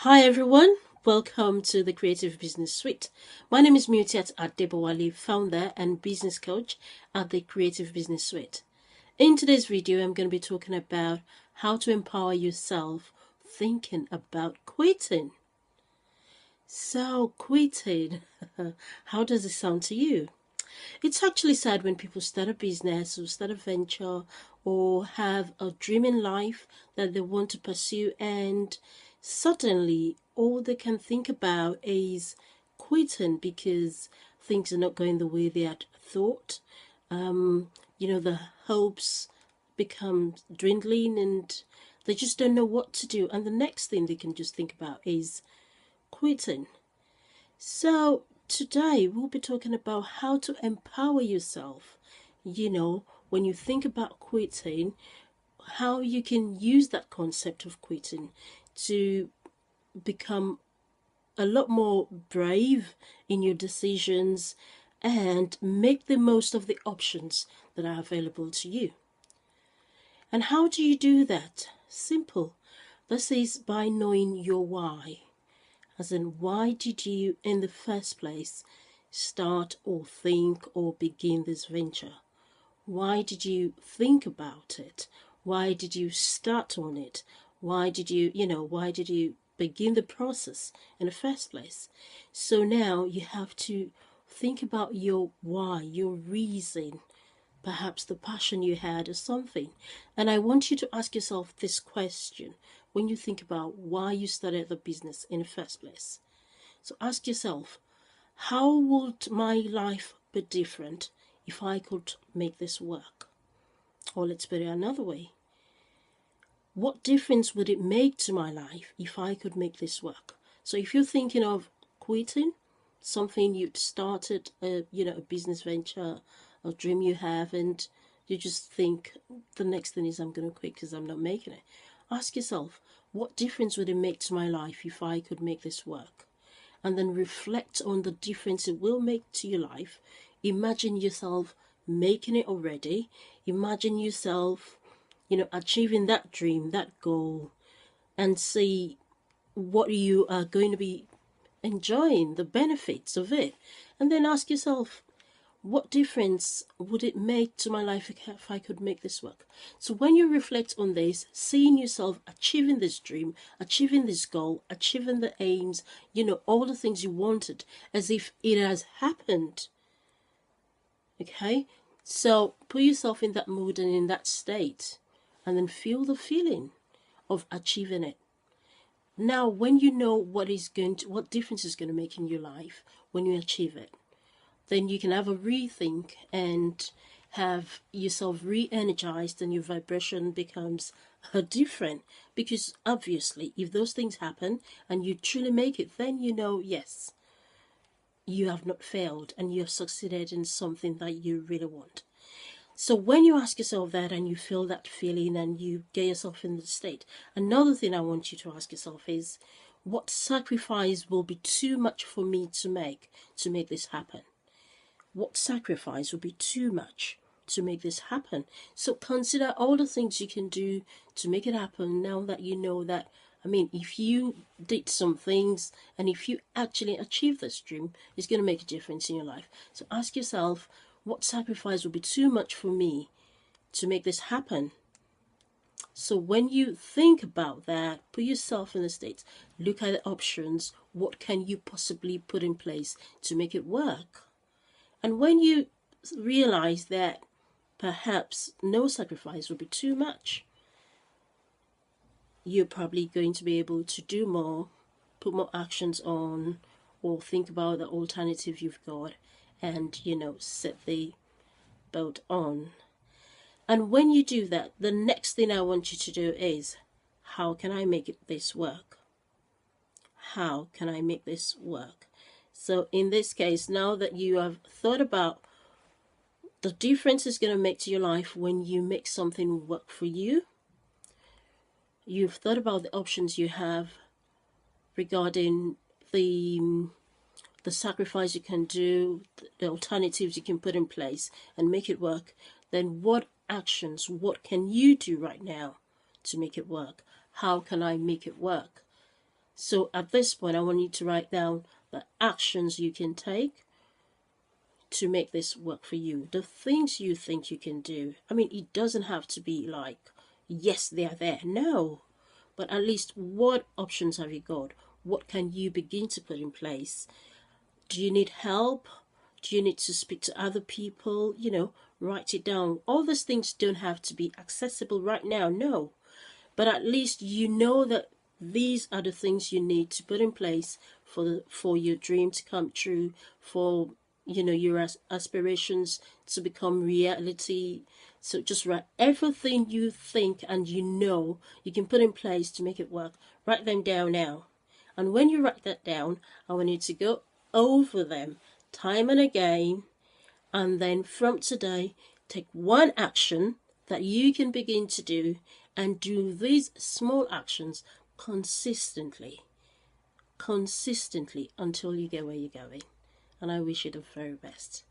Hi everyone, welcome to the Creative Business Suite. My name is Mutiat Adebowale, founder and business coach at the Creative Business Suite. In today's video, I'm going to be talking about how to empower yourself thinking about quitting. So, quitting, how does it sound to you? It's actually sad when people start a business or start a venture or have a dream in life that they want to pursue, and suddenly all they can think about is quitting because things are not going the way they had thought. The hopes become dwindling and they just don't know what to do. And the next thing they can just think about is quitting. So, today we'll be talking about how to empower yourself. When you think about quitting, how you can use that concept of quitting to become a lot more brave in your decisions and make the most of the options that are available to you. And how do you do that? Simple. This is by knowing your why. As in, why did you in the first place start or think or begin this venture? Why did you think about it? Why did you start on it? Why did you begin the process in the first place? So now you have to think about your why, your reason, perhaps the passion you had or something. And I want you to ask yourself this question when you think about why you started the business in the first place. So ask yourself, how would my life be different if I could make this work? Or let's put it another way. What difference would it make to my life if I could make this work? So if you're thinking of quitting, something you'd started, a business venture, a dream you have, and you just think the next thing is I'm going to quit because I'm not making it. Ask yourself, what difference would it make to my life if I could make this work? And then reflect on the difference it will make to your life. Imagine yourself making it already. Imagine yourself, achieving that dream, that goal, and see what you are going to be enjoying, the benefits of it. And then ask yourself, what difference would it make to my life if I could make this work? So when you reflect on this, seeing yourself achieving this dream, achieving this goal, achieving the aims, all the things you wanted, as if it has happened. Okay? So put yourself in that mood and in that state, and then feel the feeling of achieving it. Now, when you know what difference is going to make in your life when you achieve it, then you can have a rethink and have yourself re-energized and your vibration becomes different. Because obviously, if those things happen and you truly make it, then yes, you have not failed and you have succeeded in something that you really want. So when you ask yourself that and you feel that feeling and you get yourself in the state, another thing I want you to ask yourself is, what sacrifice will be too much for me to make this happen? What sacrifice would be too much to make this happen? So consider all the things you can do to make it happen now that you know that, if you did some things and if you actually achieve this dream, it's going to make a difference in your life. So ask yourself, what sacrifice would be too much for me to make this happen? So when you think about that, put yourself in the state, look at the options, what can you possibly put in place to make it work? And when you realize that perhaps no sacrifice will be too much, you're probably going to be able to do more, put more actions on, or think about the alternative you've got and, set the boat on. And when you do that, the next thing I want you to do is, how can I make this work? How can I make this work? So in this case, now that you have thought about the difference it's going to make to your life when you make something work for you, you've thought about the options you have regarding the sacrifice you can do, the alternatives you can put in place and make it work, then what actions, what can you do right now to make it work? How can I make it work? So at this point, I want you to write down the actions you can take to make this work for you, the things you think you can do. I mean, it doesn't have to be like, yes, they are there. No. But at least, what options have you got? What can you begin to put in place? Do you need help? Do you need to speak to other people? Write it down. All these things don't have to be accessible right now, no. But at least you know that these are the things you need to put in place for your dream to come true, for your aspirations to become reality. So just write everything you think and you can put in place to make it work. Write them down now. And when you write that down, I want you to go over them time and again. And then from today, take one action that you can begin to do, and do these small actions consistently until you get where you're going. And I wish you the very best.